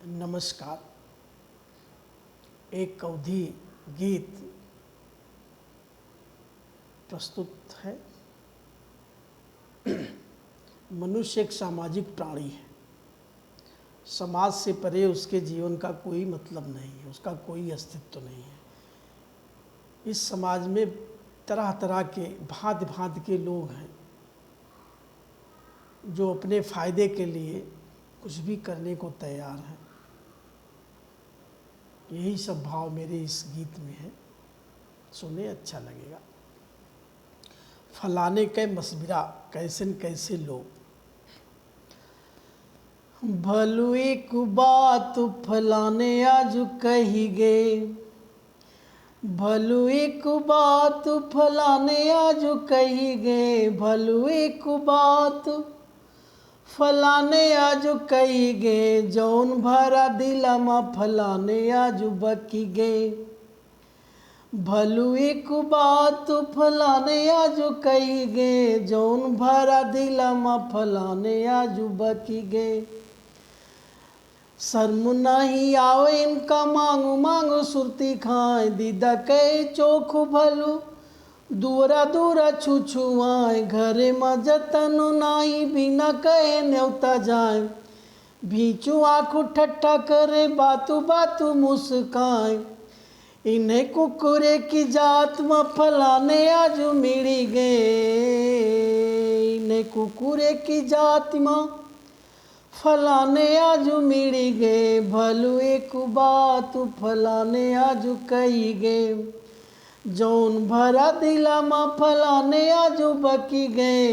नमस्कार। एक अवधि गीत प्रस्तुत है। मनुष्य एक सामाजिक प्राणी है। समाज से परे उसके जीवन का कोई मतलब नहीं है, उसका कोई अस्तित्व नहीं है। इस समाज में तरह तरह के भांति भांति के लोग हैं जो अपने फायदे के लिए कुछ भी करने को तैयार हैं। यही सब भाव मेरे इस गीत में है, सुने अच्छा लगेगा। फलाने के मसबिरा कैसे न कैसे लोग, भलू एक बात फलाने आज कही गे, भलू एक बात फलाने आज कही गे, भलू एक बात फलाने आज कही गे, जौन भरा दिलमा फलाने आज बकी गे, भलू एक बात फलाने आज कही गे, जौन भरा दिलमा फलाने आज बकी गे। शर्म नहीं आवे इनका मांगू मांगू सुरती खाए, दीदा कहे चोख भलू दूरा दूरा छुछुआए, घरे में जतन नाही बिना कहे न्योता जाए, भीचू आँखों ठट्ठा करे बातू बातू मुस्काए, इन्हें कुकुरे की जात में फलाने आज मिली गे, इन्हें कुकुरे की जात में फलाने आज मिली गे, भलू एक बात फलाने आज कही गे, जौन भरा दिलमा फलाने आज बकी गए,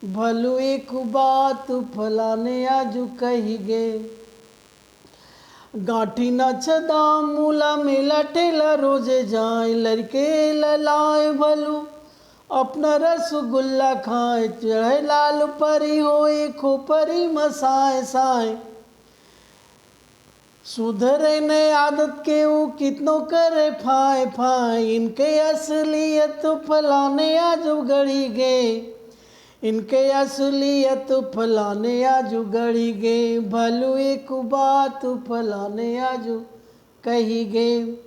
भलू एक बात फलाने आज कही गे। गाठी नछदा मूला मेला टेला रोजे जाए, लड़के ललाए भलू अपना रसगुल्ला खाए, चढ़े लाल परी होए खोपरी मसाए साए, सुधरे ने आदत के वो कितनों करे फाए फाए, इनके असलियत फलाने आज गड़ी गे, इनके असलियत फलाने आज गड़ी गे, भलू एक बात फलाने आज कही गे,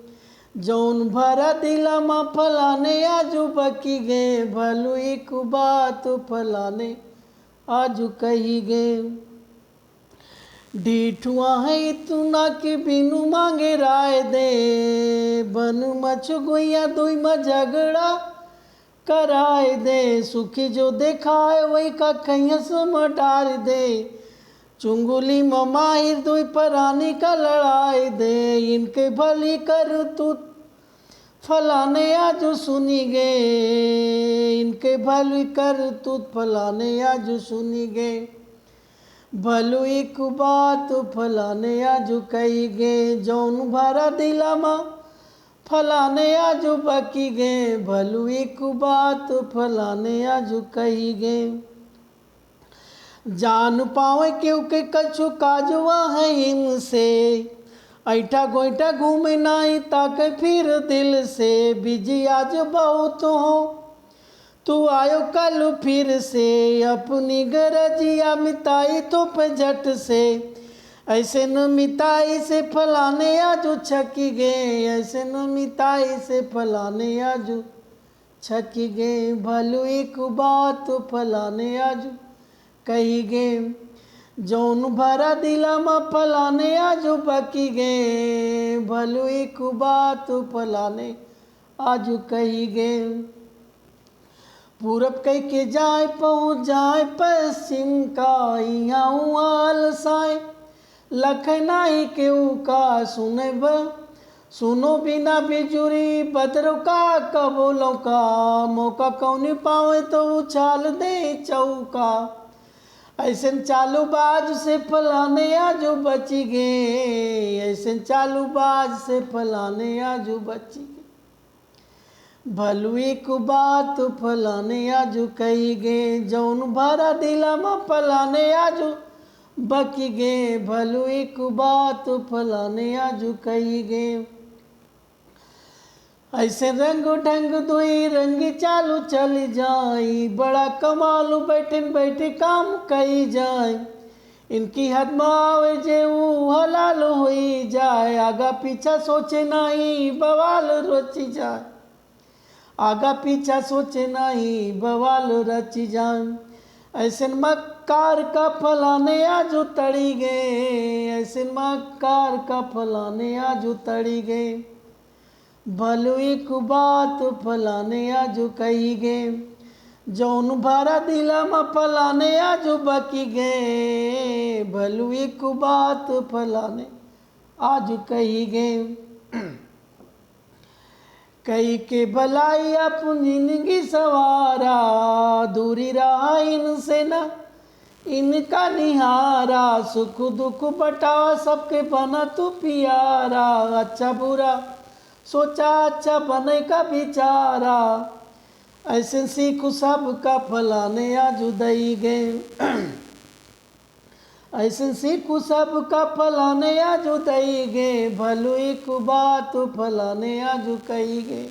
जौन भरा दिलमा फलाने आज बकी गे, भलू एक बात फलाने आज कही गे। ढीठुआ है इतना कि बिनु मांगे राय दे, बनु मच गोया दुई में झगड़ा कराए दे, सुखी जो देखाए वही का खैस में डार दे, चुंगुली में माहिर दुई परानी का लड़ाई दे, इनके भली कर तू फलाने आज सुनी गे, इनके भली कर तू फलाने आज सुनी गे, भलू एक बात फलाने आज कही गे, जौन भरा दिलमा फलाने आज बकी गे, भलू एक बात फलाने आज कही गे। जान पावे क्योंकि कछु काजुआ है इनसे, ऐठा गोईठा घूमे नाई ताके फिर दिल से, बिजी आज बहुत हो तू आयो कल फिर से, अपनी गरजिया मिताई तो पे झट से, ऐसे न मिताई से फलाने आज छकी गे, ऐसे न मिताई से फलाने आज छकी गे, भलू एक बात फलाने आज कही गे, जौन भरा दिलमा फलाने आज बकी गे, भलू एक बात फलाने आज कही गे। पूरब कह के जाए पहुँच जाए पश्चिम का, यहाँ आलसाए लखनाई के का सुने सुनो बिना बिजुरी बदरों का कबूलों का, मौका कौन पावे तो उछाल दे चौका, ऐसे चालू बाज से फलाने आज बची गे, ऐसे चालू बाज से फलाने आज बची गे, भलू एक बात फलाने आज कही गे, जौन भरा दिलमा फलाने आज बकी गे, भलू एक बात फलाने आज कही गे। ऐसे रंग ढंग दुई रंगी चालू चली जाई, बड़ा कमाल बैठे बैठे काम कही जाए, इनकी हद मावे जे ऊ हलाल होई जाए, आगा पीछा सोचे नहीं बवाल रची जाए, आगा पीछा सोचे नहीं बवाल रची जाए। ऐसे मक्कार का फलाने आज उतड़ी गए, ऐसे मक्कार का फलाने आज उतड़ी गए, भलो एक बात फलाने आज कही गए, जौन भरा दिला में फलाने आज बकी गए, भलो एक बात फलाने आज कही गए। कई के भलाई अपन जिंदगी सवारा, दूरी रहा इनसे ना इनका निहारा, सुख दुख बटावा सबके बना तू प्यारा, अच्छा बुरा सोचा अच्छा बने का बिचारा, ऐसे सीख सबका फलाने आज दई गए, ऐसे सीख सबका फलाने आज दई गए, भलो एक बात फलाने आज कही गए,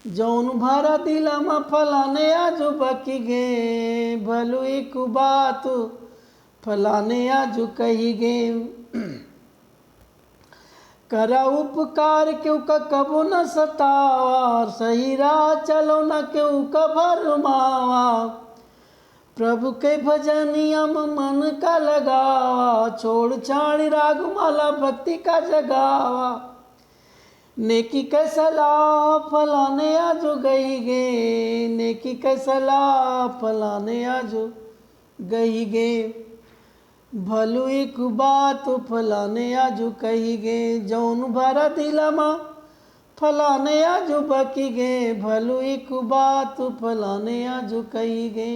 जौन भरा दिला में फलाने आज बकी गए, भलो एक बात फलाने आज कही गए। करा उपकार क्यों का कबो न सतावा, सही राह चलो न क्यों का भरमावा, प्रभु के भजनिया में मन का लगावा, छोड़ छाड़ राग माला भक्ति का जगावा, नेकी के सलाह फलाने आजो गई गे, नेकी के सलाह फलाने आजो गई गे, भलो एक बात फलाने आजो कही गे, जौन भरा दिला मा फलाने आजो बकी गे, भलो एक बात फलाने आजो कही गे,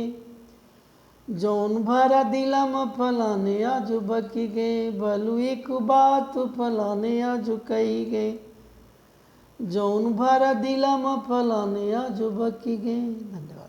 जौन भरा दिला में फलाने आज बकी गए, भलो एक बात फलाने आज कही गए, जौन भरा दिला में फलाने आज बकी गए। धन्यवाद।